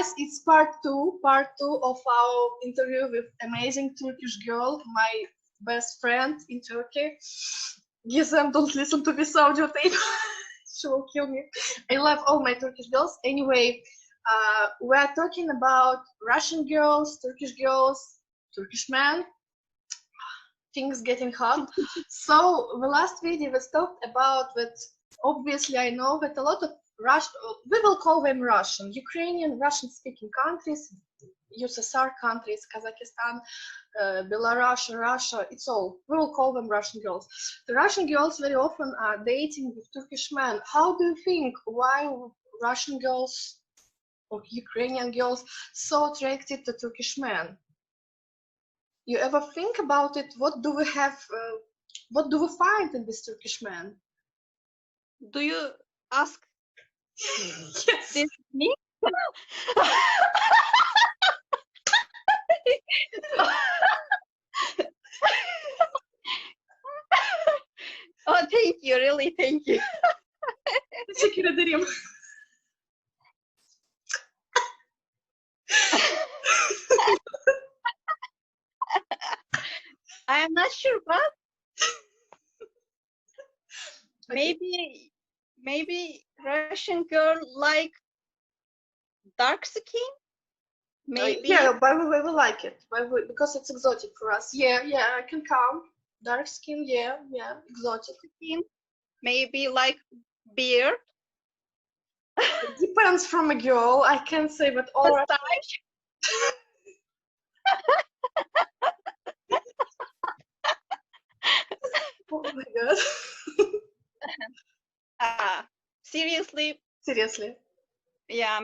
guys, it's part two of our interview with amazing Turkish girl, my best friend in Turkey. Gizem, don't listen to this audio tape. She will kill me. I love all my Turkish girls. Anyway, we're talking about Russian girls, Turkish men. Things getting hot. So the last video was talked about that. Obviously, I know that a lot of we will call them Russian, Ukrainian, Russian-speaking countries, USSR countries, Kazakhstan, Belarus, Russia, it's all. We will call them Russian girls. The Russian girls very often are dating with Turkish men. How do you think why Russian girls or Ukrainian girls so attracted to Turkish men? You ever think about it? What do we have? What do we find in this Turkish man? Do you ask Yes. this me? Oh, thank you, really, thank you. Teşekkür ederim. I am not sure, but Okay. maybe Russian girl like dark skin. Maybe Yeah, but we like it. Because it's exotic for us. Yeah, I can count. Dark skin, yeah, exotic. skin. Maybe like beard. It depends from a girl. I can't say, but all right. Mustache. Oh my god. Seriously, Seriously. yeah.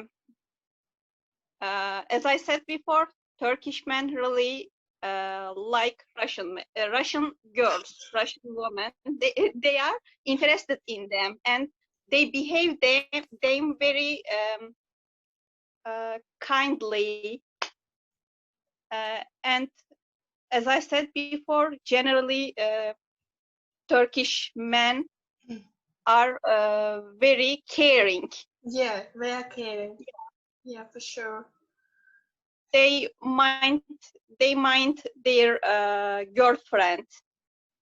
As I said before, Turkish men really like Russian girls, Russian women. They are interested in them and they behave them very kindly. And as I said before, generally Turkish men are very caring. Yeah, they are caring. Yeah, for sure. They mind their girlfriend.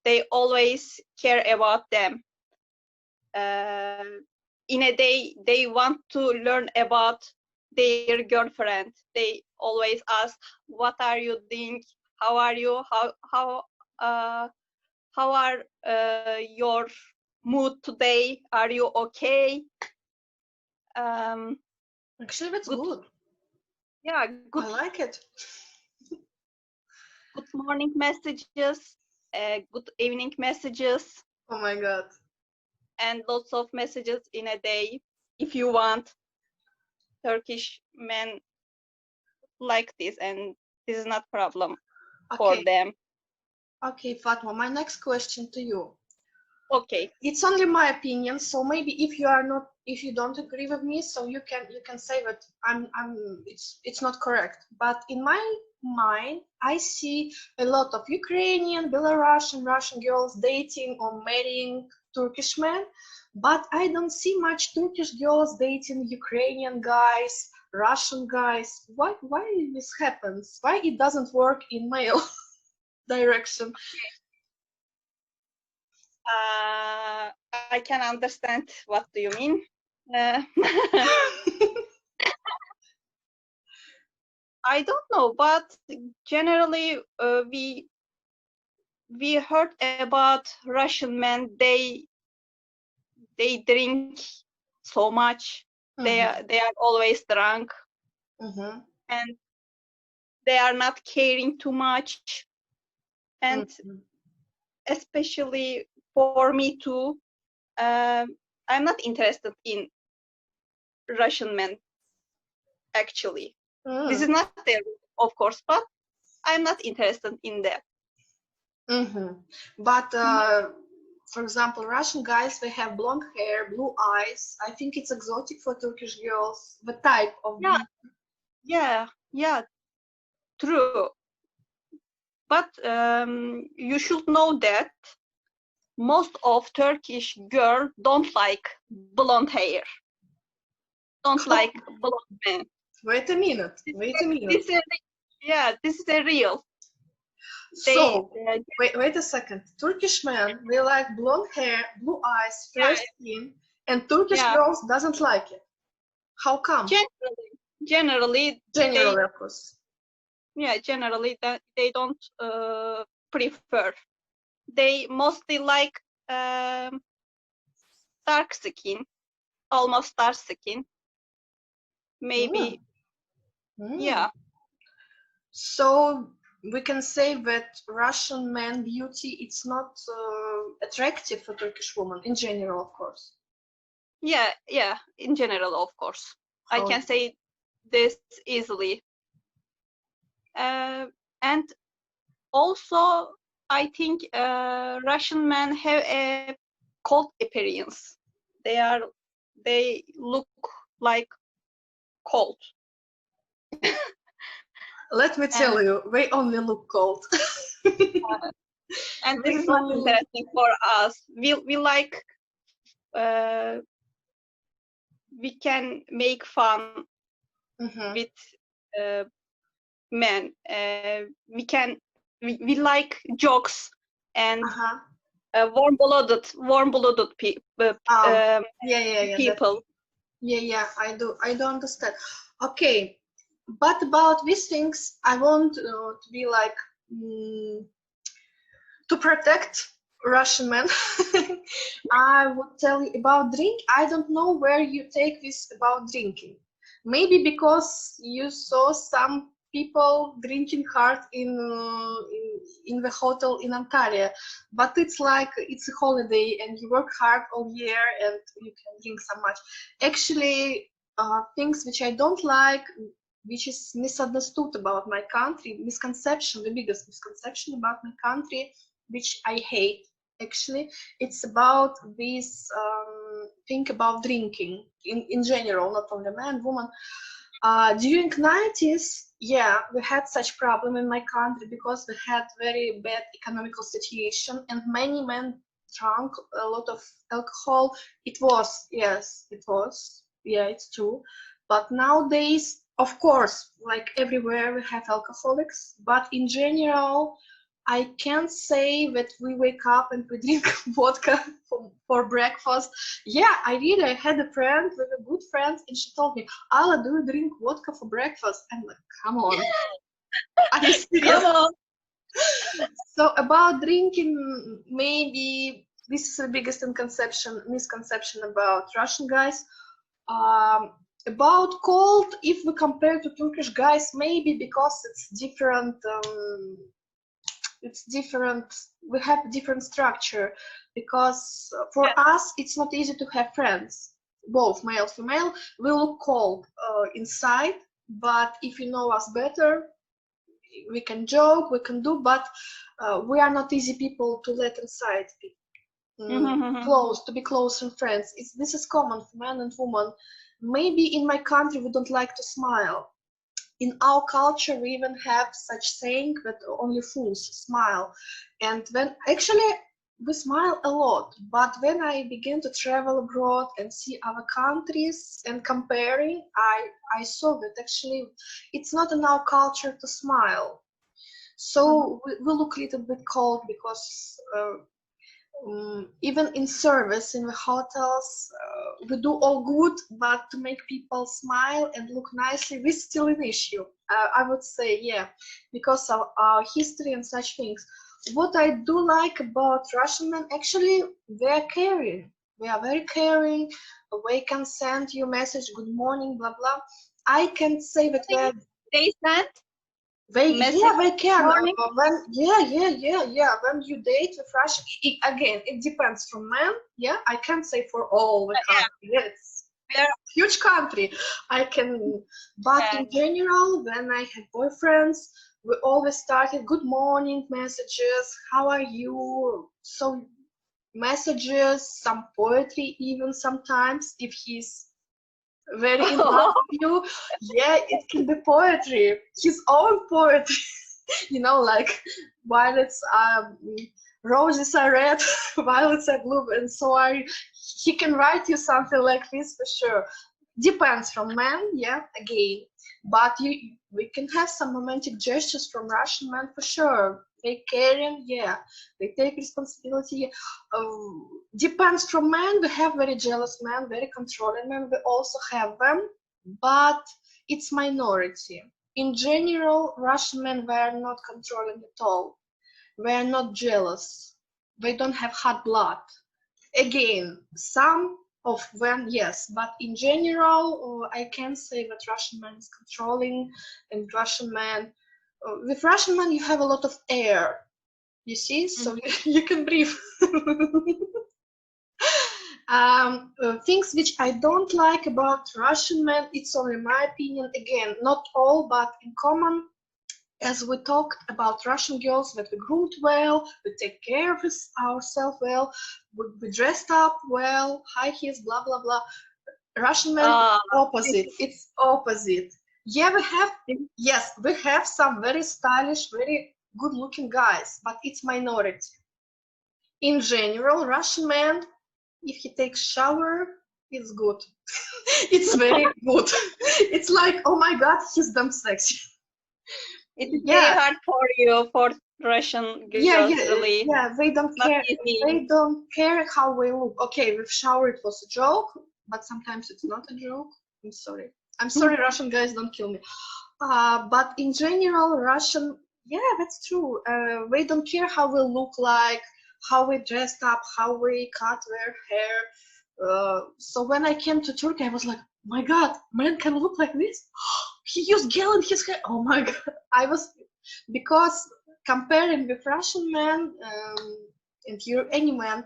They always care about them. In a day, they want to learn about their girlfriend. They always ask, "What are you doing? How are you? How are your mood today? Are you okay?" Actually, that's good. good. Yeah, good. I like it. Good morning messages, good evening messages, Oh my god. and lots of messages in a day. If you want, Turkish men like this, and this is not problem for Okay. them. Okay, Fatma, my next question to you. Okay. It's only my opinion, so maybe if you don't agree with me, so you can say that it's not correct. But in my mind, I see a lot of Ukrainian, Belarusian, Russian girls dating or marrying Turkish men, but I don't see much Turkish girls dating Ukrainian guys, Russian guys. Why this happens? Why it doesn't work in male direction? I can understand what do you mean. I don't know, but generally we heard about Russian men. They drink so much. They are always drunk, and they are not caring too much. And especially for me too, I'm not interested in Russian men. Actually, this is not there, of course, but I'm not interested in that. But for example, Russian guys, they have blonde hair, blue eyes. I think it's exotic for Turkish girls. The type of yeah, true. But you should know that most of Turkish girls don't like blonde hair, don't like blonde men. Wait a minute. Wait a minute. This is this is a real. So, They wait a second. Turkish men, they like blonde hair, blue eyes, fair skin, and Turkish yeah. girls doesn't like it. How come? Generally, Generally, of course. generally that they don't prefer. They mostly like dark skin, almost dark skin. Maybe, Mm. yeah. So we can say that Russian man beauty it's not attractive for Turkish women in general, of course. Yeah. In general, of course, I can say this easily. And also, I think Russian men have a cold appearance. They look like cold. Let me tell you, they only look cold. And this is not interesting for us. We like we can make fun with men. We like jokes and warm-blooded people. People. Yeah, I do understand. Okay, but about these things, I want to be like to protect Russian men. I would tell you about drink. I don't know where you take this about drinking. Maybe because you saw some people drinking hard in the hotel in Antalya, but it's like it's a holiday and you work hard all year and you can drink so much. Actually, things which I don't like, which is misunderstood about my country, misconception, the biggest misconception about my country, which I hate. Actually, it's about this thing about drinking in general, not only man, woman. During 90s, yeah, we had such problem in my country because we had very bad economical situation and many men drank a lot of alcohol. It was, yes, it was, yeah, it's true. But nowadays, of course, like everywhere we have alcoholics, but in general, I can't say that we wake up and we drink vodka for breakfast. Yeah, I had a friend with a good friend, and she told me, "Ala, do you drink vodka for breakfast?" I'm like, "Come on, are you serious?" Come on. So about drinking, maybe this is the biggest misconception about Russian guys. About cold, if we compare to Turkish guys, maybe because it's different. It's different. We have different structure because for us it's not easy to have friends, both male female. We look cold inside, but if you know us better, we can joke, we can do, but we are not easy people to let inside, close, to be close and friends. This is common for man and woman. Maybe in my country we don't like to smile. In our culture, we even have such saying that only fools smile. And when actually we smile a lot, but when I began to travel abroad and see other countries and comparing, I saw that actually it's not in our culture to smile. So we look a little bit cold because even in service in the hotels, we do all good, but to make people smile and look nicely, this is still an issue. I would say, yeah, because of our history and such things. What I do like about Russian men, actually, they're caring. They are very caring. They can send you a message, good morning, blah, blah. I can say that they send they can. morning. When you date with Russia, again, it depends from men. Yeah, I can't say for all the country. Yeah, it's a huge country. I can, but in general, when I had boyfriends, we always started good morning messages. How are you? So messages, some poetry, even sometimes if he's very in love with you, yeah, it can be poetry, his own poetry. Like violets are roses are red, violets are blue, and so are. He can write you something like this for sure. Depends from men, yeah, again. But we can have some romantic gestures from Russian men for sure. They caring, yeah. They take responsibility. Depends from men. We have very jealous men, very controlling men. We also have them, but it's minority. In general, Russian men were not controlling at all. We're not jealous. They don't have hot blood. Again, some of them, yes, but in general, I can say that Russian man is controlling, and Russian man, with Russian man, you have a lot of air, you see, so you can breathe. Things which I don't like about Russian men, it's only my opinion, again, not all, but in common, as we talked about Russian girls, that we groomed well, we take care of ourselves well, we dressed up well, high heels, blah blah blah. Russian men, opposite. It's opposite. Yeah, we have some very stylish, very good-looking guys, but it's minority. In general, Russian man, if he takes shower, it's good. It's very good. It's like, oh my God, he's damn sexy. It's very hard for you, for Russian girls, really. Yeah, they don't care. They don't care how we look. Okay, with shower it was a joke, but sometimes it's not a joke. I'm sorry. I'm sorry, Russian guys, don't kill me. But in general, Russian, yeah, that's true. They don't care how we look like, how we dressed up, how we cut their hair. So when I came to Turkey, I was like, my God, men can look like this? He used gel in his hair. Oh my God. Because comparing with Russian men and any man,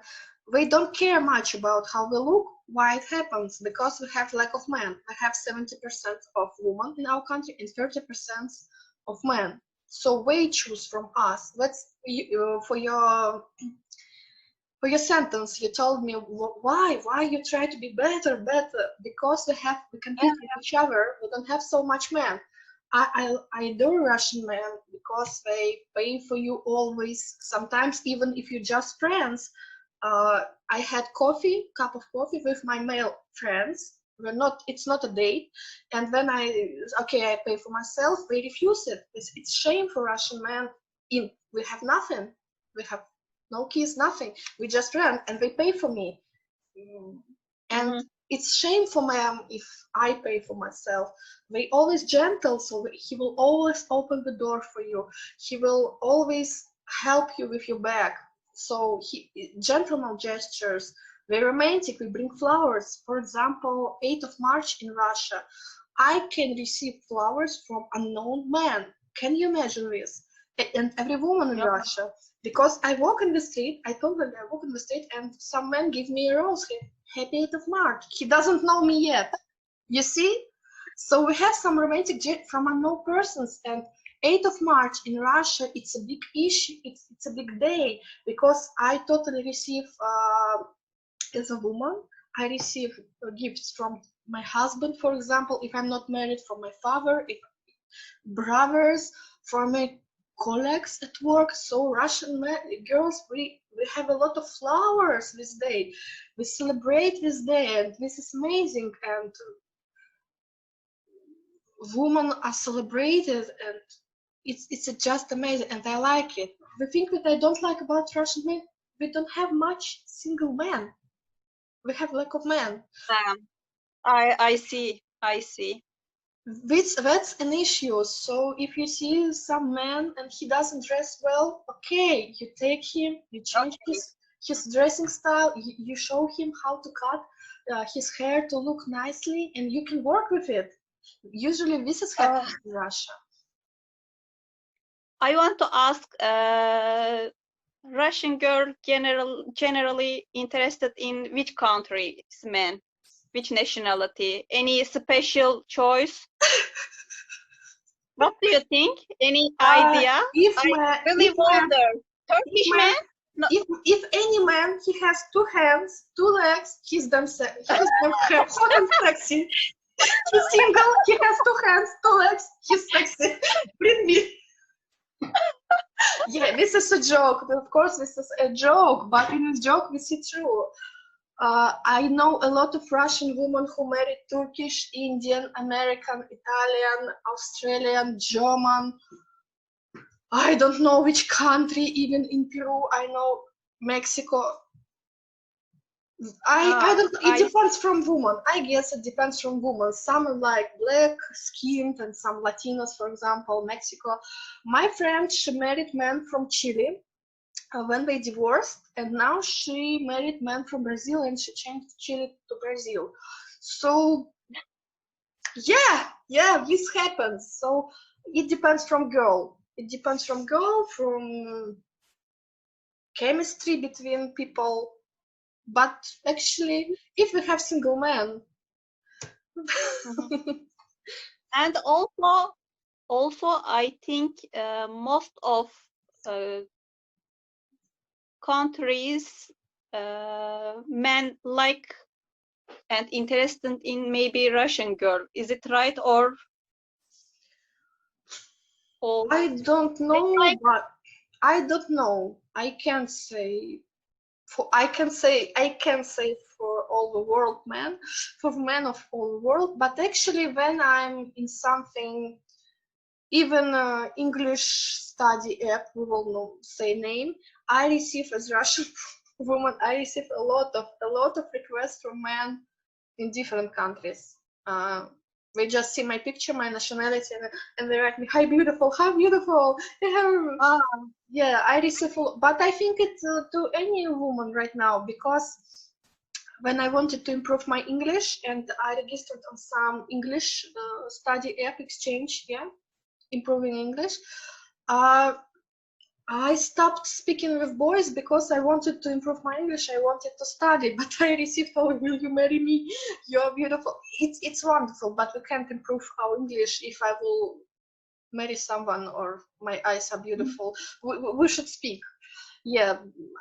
they don't care much about how we look. Why it happens? Because we have lack of men. We have 70% of women in our country and 30% of men. So they choose from us. That's for your sentence. You told me why you try to be better, because we compete with each other. We don't have so much men. I adore Russian men because they pay for you always. Sometimes even if you're just friends. I had cup of coffee with my male friends. It's not a date. And then I pay for myself. They refuse it. It's shame for Russian men. We have nothing. We have no keys, nothing. We just rent and they pay for me. And it's shame for them if I pay for myself. They always gentle, so he will always open the door for you. He will always help you with your bag. So gentleman gestures, very romantic. We bring flowers. For example, 8th of March in Russia, I can receive flowers from unknown man. Can you imagine this? And every woman in Russia, because I walk in the street, I told them I walk in the street and some man give me a rose. Happy 8th of March. He doesn't know me yet. You see? So we have some romantic from unknown persons, and 8th of March in Russia, it's a big issue, it's a big day, because I totally receive, as a woman, I receive gifts from my husband, for example, if I'm not married, from my father, brothers, from my colleagues at work. So Russian girls, we have a lot of flowers this day. We celebrate this day, and this is amazing, and women are celebrated, and it's just amazing, and I like it. The thing that I don't like about Russian men, we don't have much single men. We have lack of men. I see. That's an issue. So if you see some man and he doesn't dress well, okay, you take him, you change his dressing style, you show him how to cut his hair to look nicely, and you can work with it. Usually this is happening in Russia. I want to ask, Russian girl generally interested in which country's men, which nationality? Any special choice? What do you think? Any idea? I really wonder. Turkish man? No. If any man, he has 2 hands, 2 legs, he's damn sexy. Sexy. He's single, he has 2 hands, 2 legs, he's sexy. Bring me. Yeah, this is a joke. Of course, this is a joke, but in this joke, we see true. I know a lot of Russian women who married Turkish, Indian, American, Italian, Australian, German. I don't know which country, even in Peru, I know Mexico. I don't, it depends from woman. I guess it depends from woman. Some are like black skinned and some Latinos, for example, Mexico. My friend, she married man from Chile when they divorced, and now she married man from Brazil and she changed Chile to Brazil. So yeah, this happens. So it depends from girl. It depends from girl, from chemistry between people. But actually, if we have single men, And also I think most of countries men like and interested in maybe Russian girl. Is it right or false? I don't know, like but I don't know. I can't say. I can say for all the world, man, for men of all the world. But actually, when I'm in something, even English study app, we will not say name, I receive as Russian woman, I receive a lot of requests from men in different countries. They just see my picture, my nationality, and they write me, "Hi, beautiful, how beautiful." Yeah, I receive, but I think it's to any woman right now, because when I wanted to improve my English and I registered on some English study app exchange, yeah, improving English, uh, I stopped speaking with boys because I wanted to improve my English. I wanted to study, but I received, "Oh, will you marry me? You're beautiful." It's wonderful, but we can't improve our English if I will marry someone or my eyes are beautiful. We should speak. Yeah,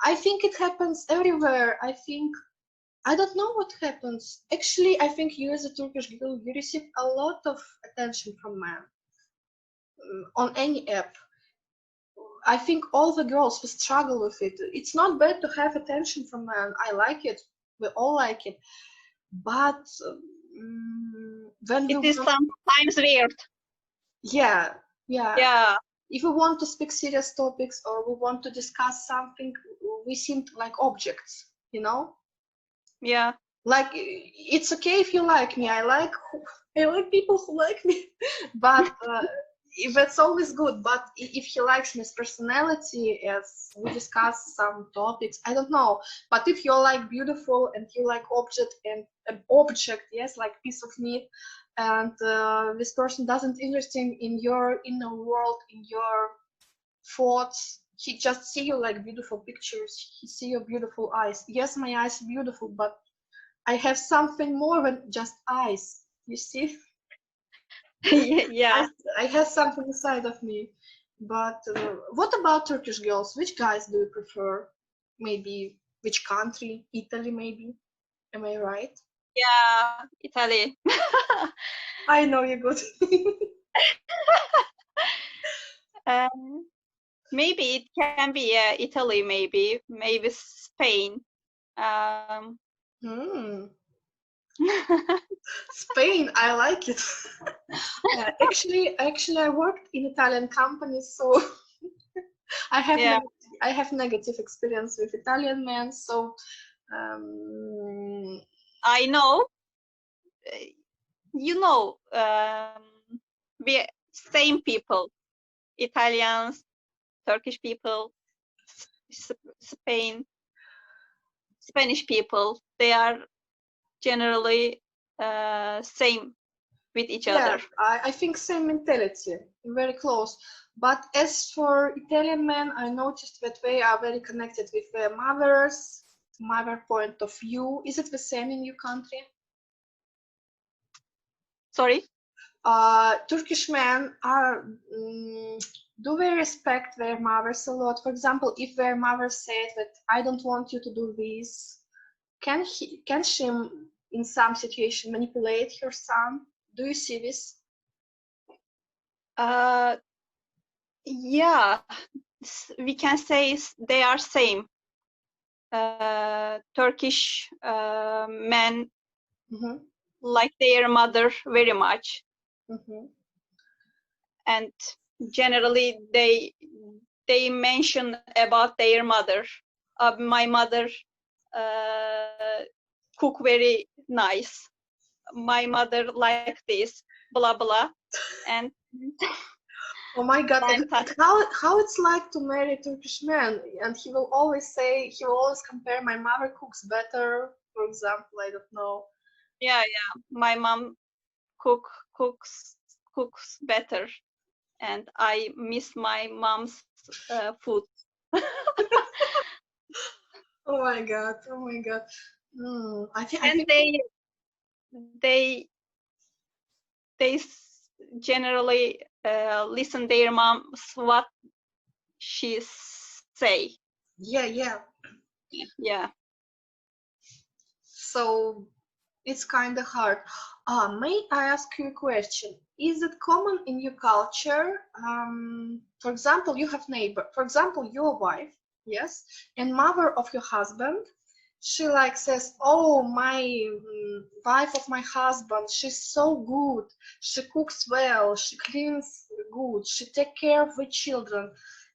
I think it happens everywhere. I don't know what happens. Actually, I think you as a Turkish girl, you receive a lot of attention from men on any app. I think all the girls will struggle with it. It's not bad to have attention from men. I like it. We all like it. But when we it is want, sometimes weird. yeah, Yeah. if we want to speak serious topics or we want to discuss something, we seem like objects, you know? Yeah. Like, it's okay if you like me. I like people who like me, but that's always good. But if he likes me as personality, as we discuss some topics, I don't know. But if you're like beautiful and you like object and an object, yes, like piece of meat, and this person doesn't interesting in your inner world, in your thoughts. He just see you like beautiful pictures. He see your beautiful eyes. Yes, my eyes are beautiful, but I have something more than just eyes. You see, Yeah. I have something inside of me. But what about Turkish girls? Which guys do you prefer? Maybe which country? Italy, maybe. Am I right? Yeah. Italy. I know you're good. um, maybe it can be Italy. Maybe Spain. Um, Hmm. Spain, I like it. Actually, I worked in Italian companies, so I have yeah. I have negative experience with Italian men. So um, I know. uh, You know. We same people. Italians, Turkish people, Spain, Spanish people. They are generally same with each yeah, other. I think same mentality, very close. But as for Italian men, I noticed that they are very connected with their mothers, mother point of view. Is it the same in your country? Sorry. Turkish men are do they respect their mothers a lot? For example, if their mother says that I don't want you to do this, can she in some situation manipulate her son? Do you see this? Uh, yeah, we can say they are same. Turkish men Mm-hmm. like their mother very much, Mm-hmm. and generally they mention about their mother. My mother cook very nice. My mother like this, blah blah, and Oh my God! time And how it's like to marry a Turkish man, and he will always say, he will always compare, my mother cooks better, for example. I don't know. yeah, my mom cooks better, and I miss my mom's food. Oh my God! Oh my God! I And think. they generally listen their moms what she say. Yeah, yeah. Yeah. So it's kind of hard. May I ask you a question? Is it common in your culture? For example, you have neighbor. For example, your wife, yes, and mother of your husband. She like says, "Oh, my wife of my husband. She's so good. She cooks well. She cleans good. She take care of the children."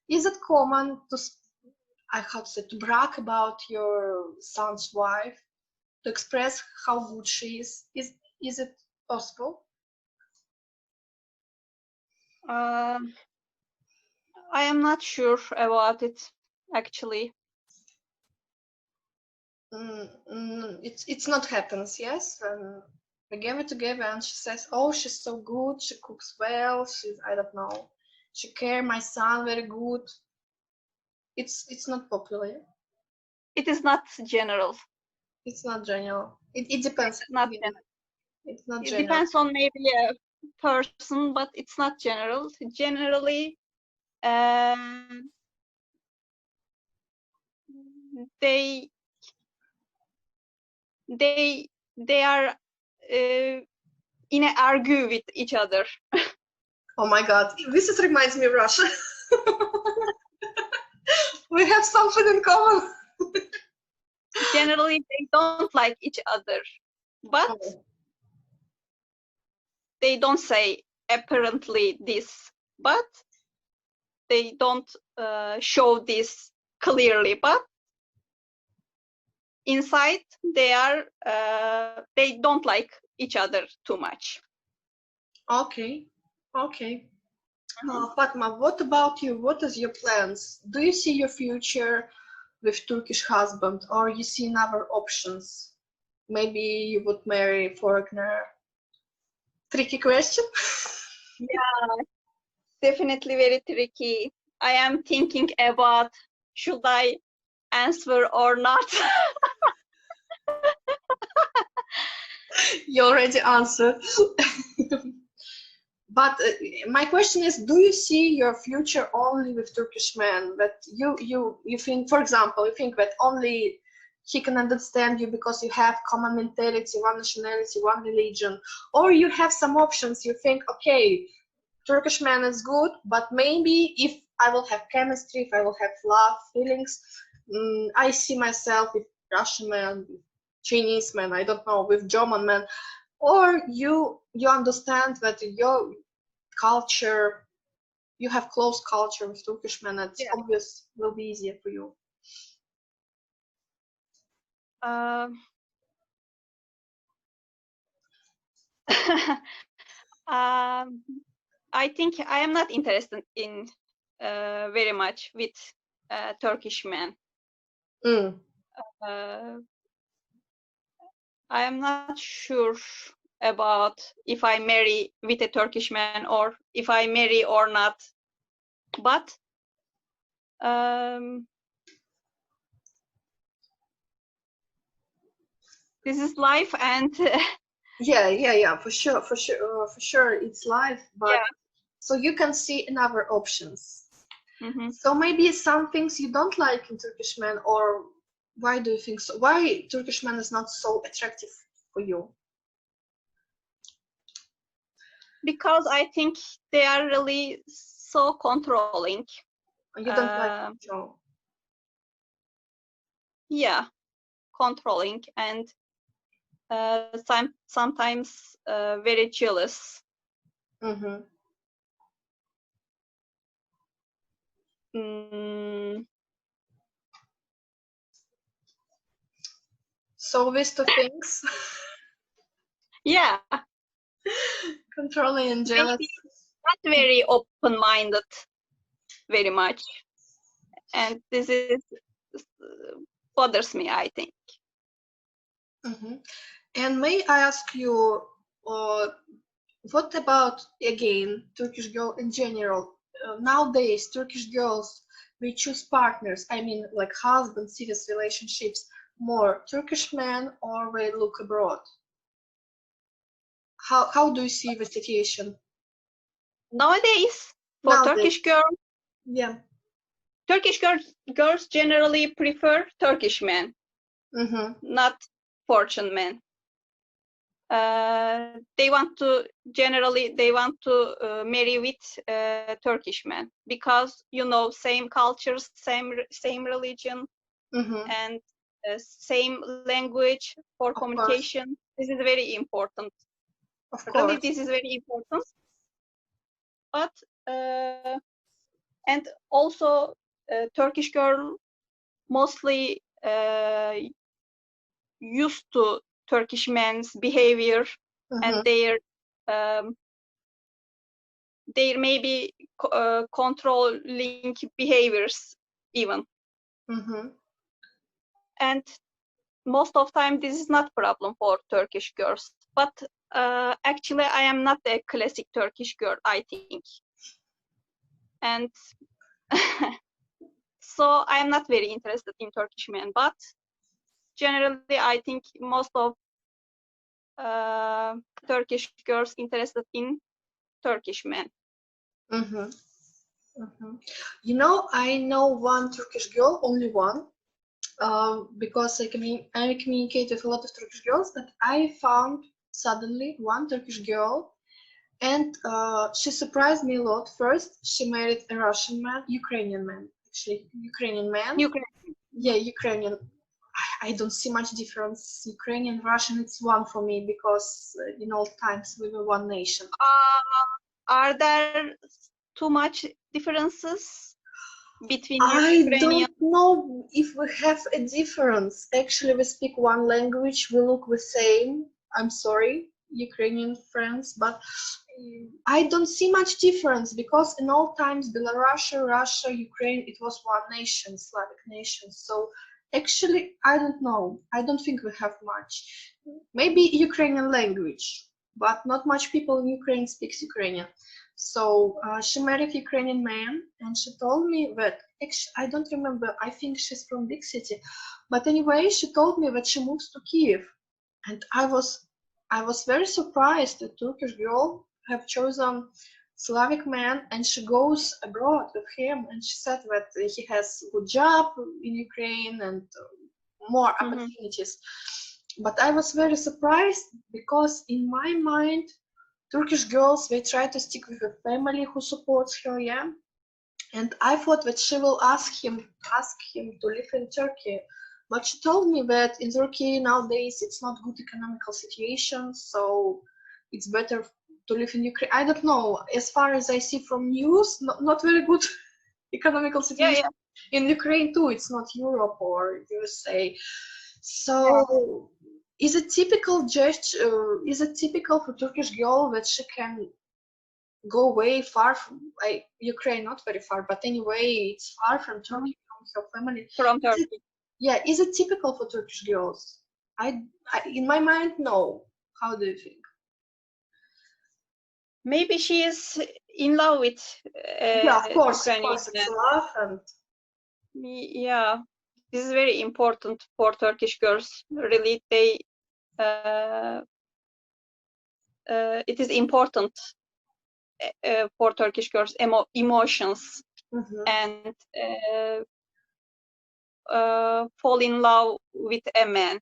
Is it common to, I have to say, to brag about your son's wife? To express how good she is? Is it possible? uh, I am not sure about it actually. It's not happens, yes. We gave it together, and she says, "Oh, she's so good. She cooks well. She's, I don't know. She care my son very good." It's not popular. It is not general. It's not general. It depends. Not Yeah, general. it's not It general. depends on maybe a person, but it's not general. Generally, um, they they are in an argue with each other. Oh my God, this is reminds me of Russia. We have something in common. Generally, they don't like each other, but Oh. they don't say apparently this, but they don't show this clearly. But inside, they don't like each other too much. Okay, okay. Mhm. Fatma, what about you? What is your plans? Do you see your future with Turkish husband, or you see other options? Maybe you would marry foreigner. Tricky question. Yeah, definitely very tricky. I am thinking about should I answer or not. You already answered. But my question is, do you see your future only with Turkish men? That you think, for example, you think that only he can understand you because you have common mentality, one nationality, one religion, or you have some options. You think, okay, Turkish man is good, but maybe if I will have chemistry, if I will have love, feelings, I see myself with Russian man, with Chinese man, I don't know, with German man, or you understand that your culture, you have close culture with Turkish men, it's Yeah. obvious will be easier for you. Um, um, I think I am not interested in very much with Turkish men. Mm. Uh, I am not sure about if I marry with a Turkish man or if I marry or not. But this is life, and Yeah, for sure, it's life, but yeah. so you can see another options. Mhm. So maybe some things you don't like in Turkish men, or why do you think so? Why Turkish man is not so attractive for you? Because I think they are really so controlling. You don't like Uh, control. yeah, controlling and sometimes very jealous. Mm-hmm. Mm, So these two things, yeah, controlling and maybe jealous. not very open-minded, very much, and this is bothers me, I think. Mm-hmm. And may I ask you, uh, what about again Turkish girl in general? Nowadays, Turkish girls they choose partners. I mean, like husband, serious relationships. More Turkish men, or they look abroad. How do you see the situation Nowadays, for nowadays? Turkish girls, Yeah. girls generally prefer Turkish men, Mm-hmm. not fortune men. They want to marry with Turkish men because same cultures, same religion, Mm-hmm. and same language for Of course. communication. This is very important. Of Really, course. this is very important. But and also Turkish girl mostly used to Turkish men's behavior and Mm-hmm. um, their maybe controlling behaviors even. Mm-hmm. And most of time this is not problem for Turkish girls. But actually I am not a classic Turkish girl, I think. And so I am not very interested in Turkish men. But generally I think most of Turkish girls interested in Turkish men. Mm-hmm. Mm-hmm. You know, I know one Turkish girl, only one, because I communicate with a lot of Turkish girls, but I found suddenly one Turkish girl, and she surprised me a lot. First, she married a Russian man, Ukrainian man, actually, Ukrainian man. Ukraine. Yeah, Ukrainian. I don't see much difference. Ukrainian, Russian, it's one for me because in old times we were one nation. Are there too much differences between I Ukrainian? don't know if we have a difference. Actually, we speak one language, we look the same. I'm sorry, Ukrainian friends, but I don't see much difference because in all times, Belarus, Russia, Ukraine, it was one nation, Slavic nation. So actually, I don't know. I don't think we have much. Maybe Ukrainian language, but not much people in Ukraine speaks Ukrainian. So she married Ukrainian man, and she told me that actually I don't remember. I think she's from big city, but anyway, she told me that she moves to Kiev, and I was very surprised that Turkish girl have chosen Slavic man, and she goes abroad with him, and she said that he has good job in Ukraine and more Mhm. opportunities. But I was very surprised because in my mind Turkish girls, they try to stick with a family who supports her, yeah. And I thought that she will ask him to live in Turkey. But she told me that in Turkey nowadays it's not good economical situation, so it's better to live in Ukraine. I don't know. As far as I see from news, not very good economical Yeah, situation yeah, in Ukraine too. It's not Europe or USA. yeah. So, is it typical gesture? Is it typical for Turkish girl that she can go way far from like Ukraine? Not very far, but anyway, it's far from Mhm. Turkey, from her family. From Is it, Turkey. yeah, is it typical for Turkish girls? In my mind, no. How do you think? Maybe she is in love with Yeah, of Ukrainian course, it's man. love and Yeah, this is very important for Turkish girls. Really, uh, it is important for Turkish girls emotions mhm, and fall in love with a man.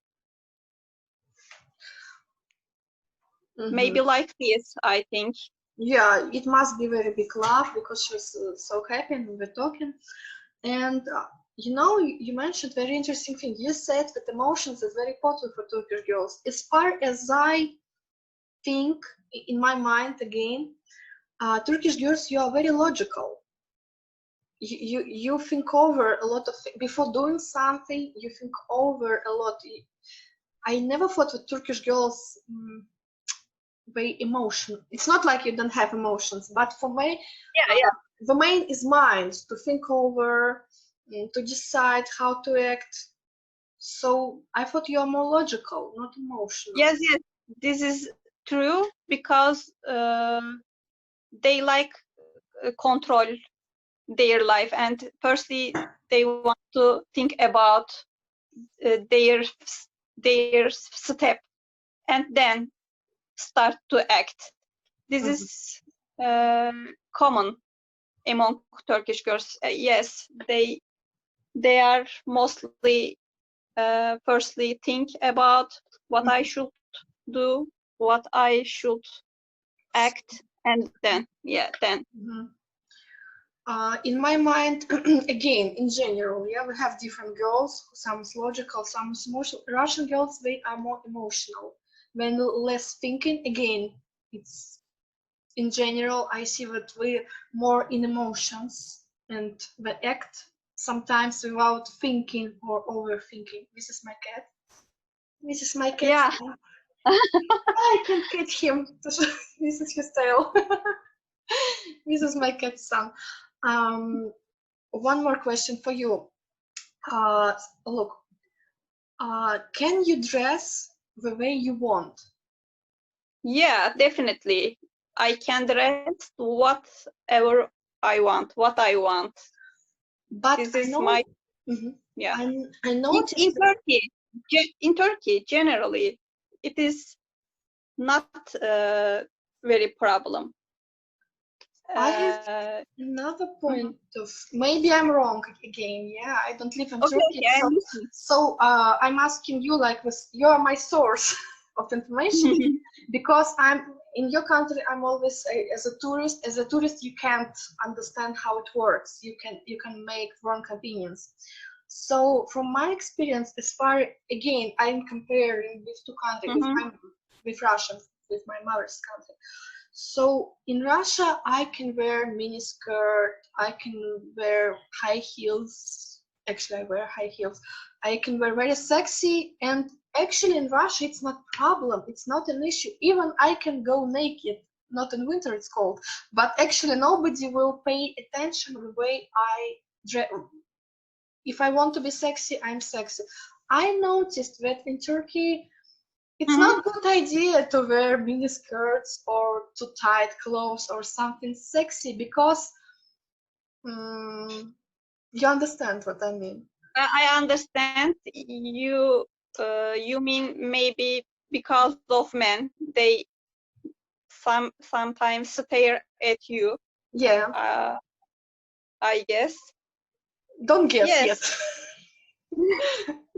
mhm. Maybe like this, I think. Yeah, it must be very big love because she's so happy and we're talking. And You know, you mentioned very interesting thing. You said that emotions is very important for Turkish girls. As far as I think, in my mind again, Turkish girls, you are very logical. You think over a lot of before doing something. You think over a lot. I never thought that Turkish girls very emotional. It's not like you don't have emotions, but for me, Yeah, yeah. the main is mind to think over, to decide how to act. So I thought you are more logical, not emotional. Yes, yes. This is true because they like control their life, and firstly they want to think about their step and then start to act. This Mhm. is common among Turkish girls. Yes, they are mostly firstly think about what I should do, what I should act, and then then. Mhm. In my mind, again, in general, yeah, we have different girls. Some is logical, some is emotional. Russian girls, they are more emotional. When less thinking, again, it's in general, I see that we're more in emotions and we act sometimes without thinking or overthinking. This is my cat. This is my cat. Yeah. I can't catch him. This is his tail. This is my cat's son. One more question for you. Look, can you dress the way you want? Yeah, definitely. I can dress whatever I want, what I want. But This I is know, my, mhm, yeah. I In, noticed in that. Turkey, in Turkey, generally, it is not very problem. I have Uh, another mhm. point of maybe I'm wrong again. Yeah, I don't live in Okay, Turkey, okay, I'm so listening. I'm asking you like this. You're my source of information because I'm in your country. I'm always as a tourist. As a tourist, you can't understand how it works. You can make wrong opinions. So from my experience, as far again, I'm comparing with two countries Mhm. with Russia, with my mother's country. So in Russia, I can wear mini skirt, I can wear high heels. Actually, I wear high heels. I can wear very sexy, and actually in Russia, it's not problem. It's not an issue. Even I can go naked. Not in winter, it's cold. But actually, nobody will pay attention the way I dress. If I want to be sexy, I'm sexy. I noticed that in Turkey, it's Mhm. not good idea to wear mini skirts or too tight clothes or something sexy because you understand what I mean. I understand you. You mean maybe because of men, they sometimes stare at you. Yeah, Uh, I guess. don't guess yet. Yes.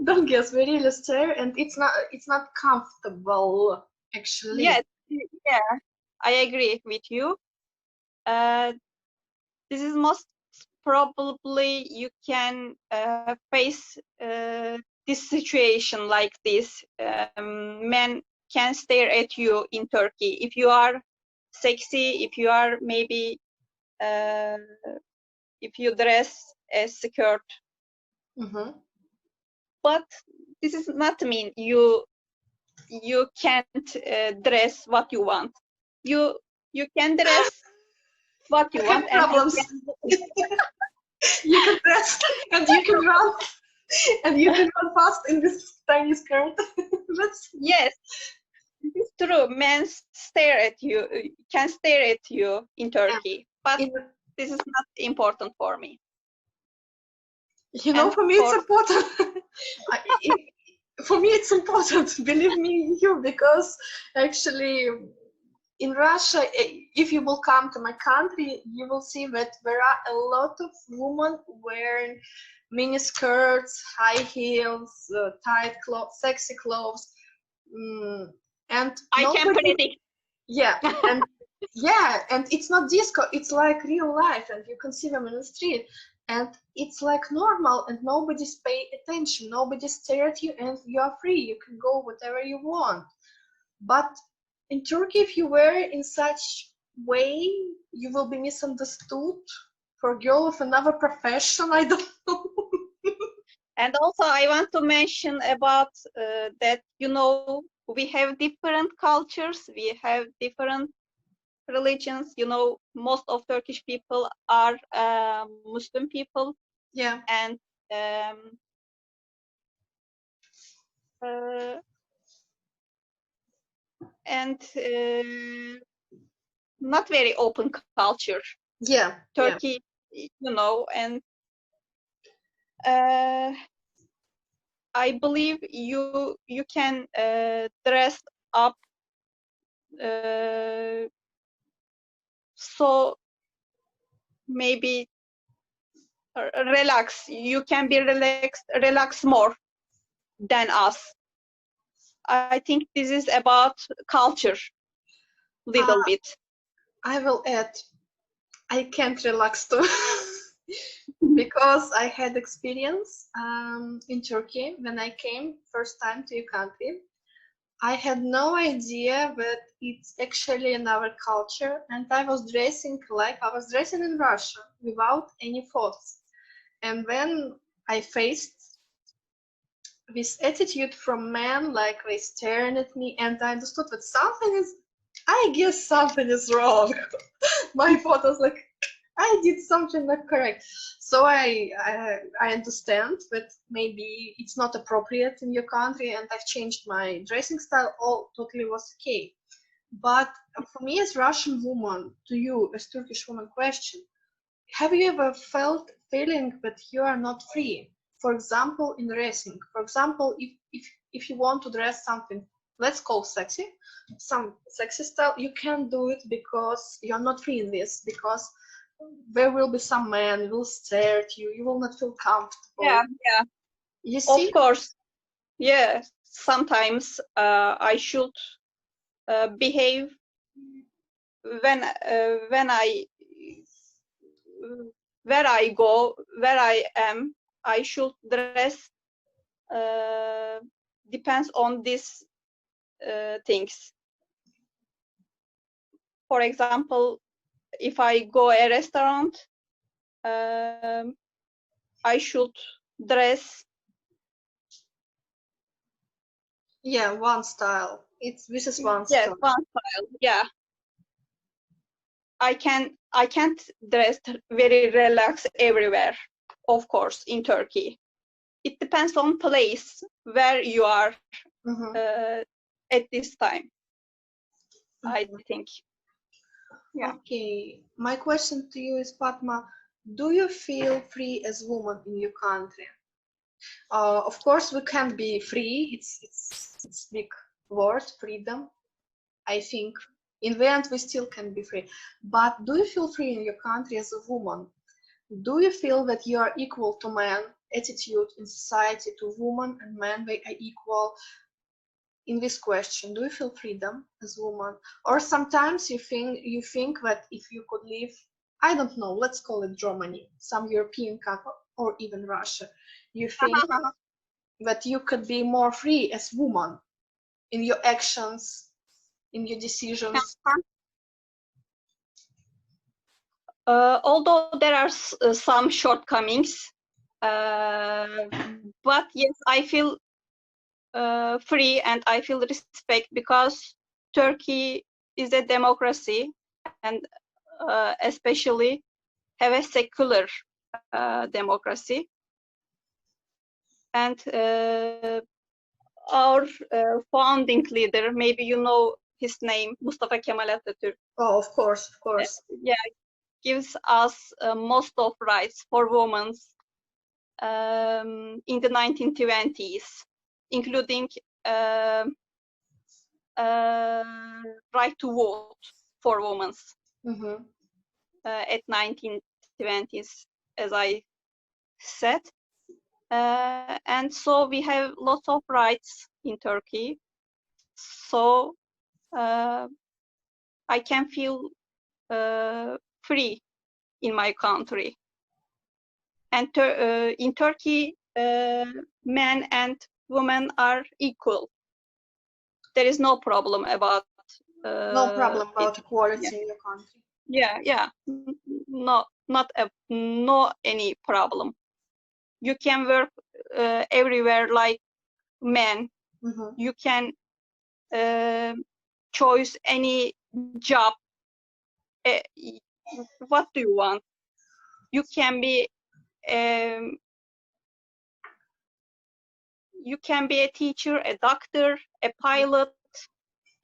Don't guess. We really stare, and it's not comfortable Yes. actually. Yeah. I agree with you. Uh, this is most probably you can face this situation like this. Men can stare at you in Turkey if you are sexy, if you are maybe uh, if you dress a skirt. Hmm. But this is not mean you can't dress what you want. You can dress what I you want, have and you problems. can. You can rest and you can run and you can run fast in this tiny skirt. That's Yes, it is true. Men stare at you, can stare at you in yeah. Turkey, but In, this is not important for me. You know, And for me it's for important. For me it's important, believe me, you, because actually in Russia, if you will come to my country, you will see that there are a lot of women wearing mini skirts, high heels, tight clothes, sexy clothes, mm, and I can nobody, predict. yeah, and yeah, and it's not disco, it's like real life, and you can see them in the street. and it's like normal, and nobody's pay attention, nobody stare at you, and you are free, you can go whatever you want. But in Turkey, if you wear in such way, you will be misunderstood for a girl of another profession. I don't know. And also, I want to mention about that, you know, we have different cultures, we have different religions. You know, most of Turkish people are Muslim people, Yeah. and um, uh, and not very open culture. Yeah. Turkey, you know, and uh, I believe you can dress up so maybe relax. You can be relax more than us. I think this is about culture, little bit. I will add, I can't relax too. Because I had experience in Turkey when I came first time to your country. I had no idea that it's actually another culture, and I was dressing like I was dressing in Russia without any thoughts. And when I faced this attitude from men, like they staring at me, and I understood that I guess something is wrong. My thought was like, I did something not correct. So I understand that maybe it's not appropriate in your country, and I've changed my dressing style. All totally was okay. But for me as Russian woman, to you as Turkish woman, question: have you ever felt feeling that you are not free? For example, in dressing. For example, if you want to dress something, let's call sexy, some sexy style, you can't do it because you're not free in this, because there will be some man will stare at you, you will not feel comfortable. Yeah, You see? of course. Yeah, sometimes I should behave when I where I go, where I am. I should dress uh, depends on these things. For example, if I go a restaurant, um, I should dress. Yeah, one style. This is one Yes, style. one style. Yeah, I can't dress very relaxed everywhere. Of course, in Turkey, it depends on place where you are at this time. I think. Yeah. Okay, my question to you is, Padma, do you feel free as woman in your country? Of course, we can't be free. It's big word, freedom. I think in the end we still can be free. But do you feel free in your country as a woman? Do you feel that you are equal to men? Attitude in society to women and men, they are equal in this question. Do you feel freedom as woman? Or sometimes you think that if you could live, I don't know, let's call it Germany, some European country, or even Russia, you think that you could be more free as woman in your actions, in your decisions? Although there are some shortcomings, but yes, I feel free and I feel respect because Turkey is a democracy and especially have a secular democracy. And our founding leader, maybe you know his name, Mustafa Kemal Atatürk. Oh, of course, of course. Yeah, gives us most of rights for women in the 1920s, including right to vote for women at 1920s, as I said. And so we have lots of rights in Turkey. So I can feel free in my country. And in Turkey, men and women are equal. There is no problem about No problem it. about equality in your country. Yeah. No any problem. You can work everywhere like men. Mhm. You can choose any job. Uh, what do you want? You can be um, a teacher, a doctor, a pilot,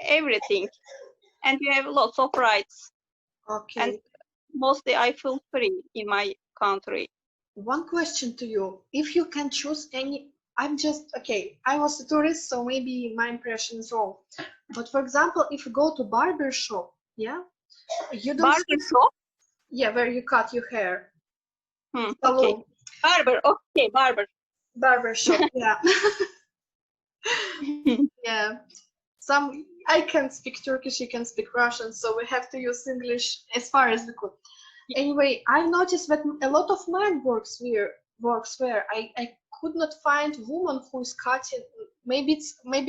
everything, and you have lots of rights. And Okay. mostly I feel free in my country. One question to you. If you can choose any, I'm just, okay, I was a tourist, so maybe my impression is wrong. But for example, if you go to barber shop, yeah, you don't see, Barber shop? yeah, where you cut your hair. Okay. Salon. Barber, okay, barber. Barber shop, yeah. Yeah. Some, I can speak Turkish, you can speak Russian, so we have to use English as far as we could. Anyway, I noticed that a lot of men works where I could not find woman who is cutting. Maybe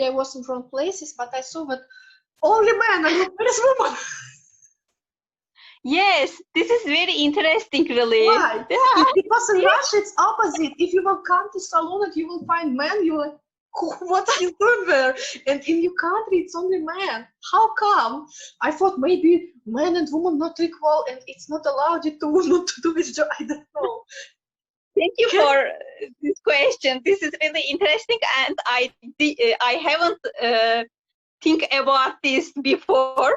I was in wrong places, but I saw that only men. I look, where is woman? Yes, this is very interesting, really. Why? Yeah. Because in Russia it's opposite. If you will come to salon and you will find men, you like, what are you doing there? And in your country it's only men. How come? I thought maybe men and women not equal and it's not allowed you to women to do this job. I don't know. Thank you for this question. This is really interesting, and I haven't think about this before.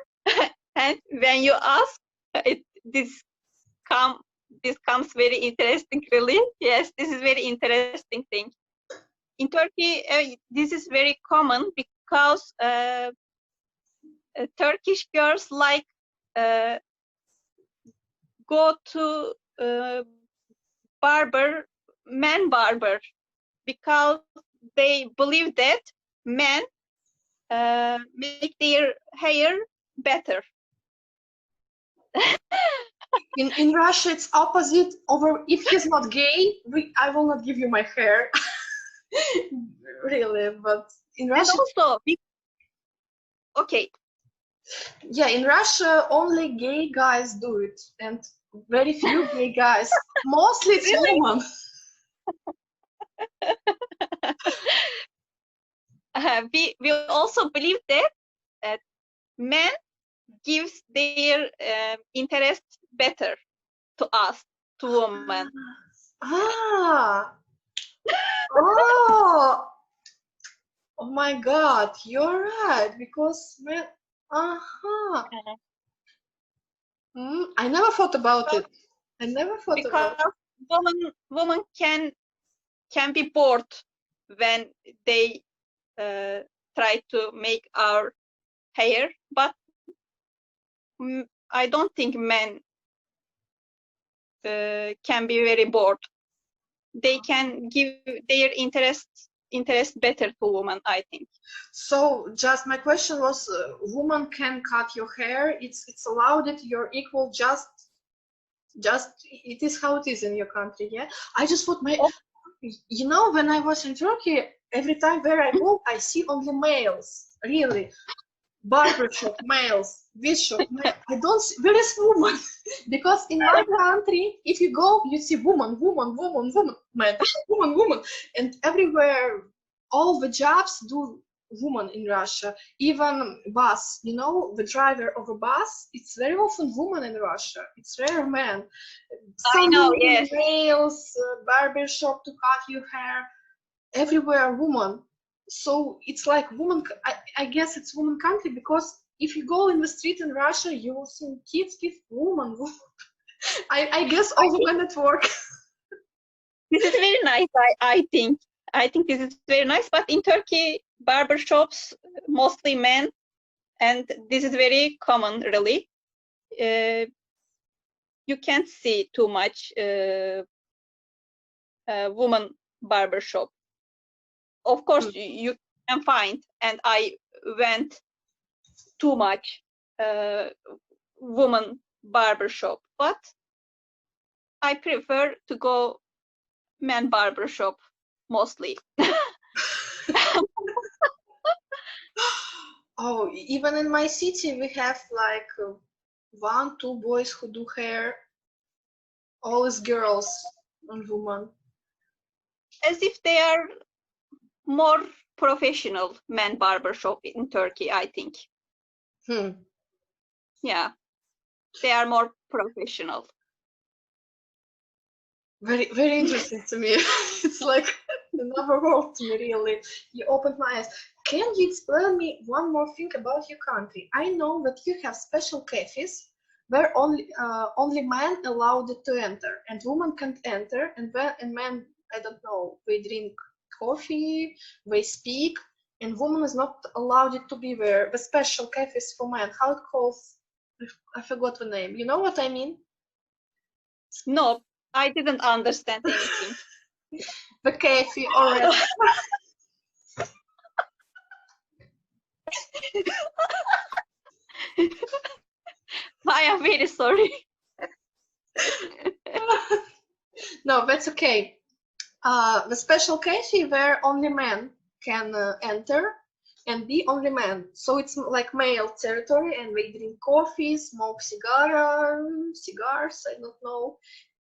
And when you ask, this comes very interesting. Really, yes, this is very interesting thing. In Turkey, this is very common because Turkish girls like go to man barber, because they believe that men make their hair better. In Russia it's opposite. Over if he's not gay, I will not give you my hair. Really, but in And Russia, also, okay, yeah, in Russia only gay guys do it, and very few gay guys. Mostly it's really, women. we also believe that men gives their interest better to us, to women. Ah, oh, oh my God, you're right. Because men, uh-huh. I never thought about it. I never thought about Because women can be bored when they try to make our hair, but I don't think men can be very bored. They can give their interest better to women, I think. So, just my question was, woman can cut your hair. It's allowed that you're equal. Just it is how it is in your country. Yeah. I just thought Oh, when I was in Turkey, every time where I go, I see only males. Really, barbershop males, this shop. I don't see, where is woman? Because in my country, if you go, you see woman, man, woman, and everywhere, all the jobs do woman in Russia. Even bus, the driver of a bus, it's very often woman in Russia. It's rare man. I know, Salon, yes. nails, barber shop to cut your hair, everywhere woman. So it's like woman. I guess it's woman country because if you go in the street in Russia, you will see kids, woman. I guess I all think women at work. this is very nice. I think this is very nice. But in Turkey, barber shops mostly men, and this is very common, really. You can't see too much woman barber shop. Of course, you can find, and I went too much woman barber shop, but I prefer to go men barber shop mostly. Oh, even in my city, we have like one, two boys who do hair. All is girls and women. As if they are more professional men barber shop in Turkey, I think. Yeah, they are more professional. Very, very interesting to me. It's like another world to me, really. You opened my eyes. Can you explain me one more thing about your country? I know that you have special cafes where only men allowed to enter, and women can't enter. And men, I don't know, they drink coffee, they speak, and women is not allowed to be there. The special cafes for men. How it calls? I forgot the name. You know what I mean? No, I didn't understand anything. The cafe or I am very sorry. No, that's okay. The special cafe where only men can enter and be only men. So it's like male territory, and they drink coffee, smoke cigars, I don't know,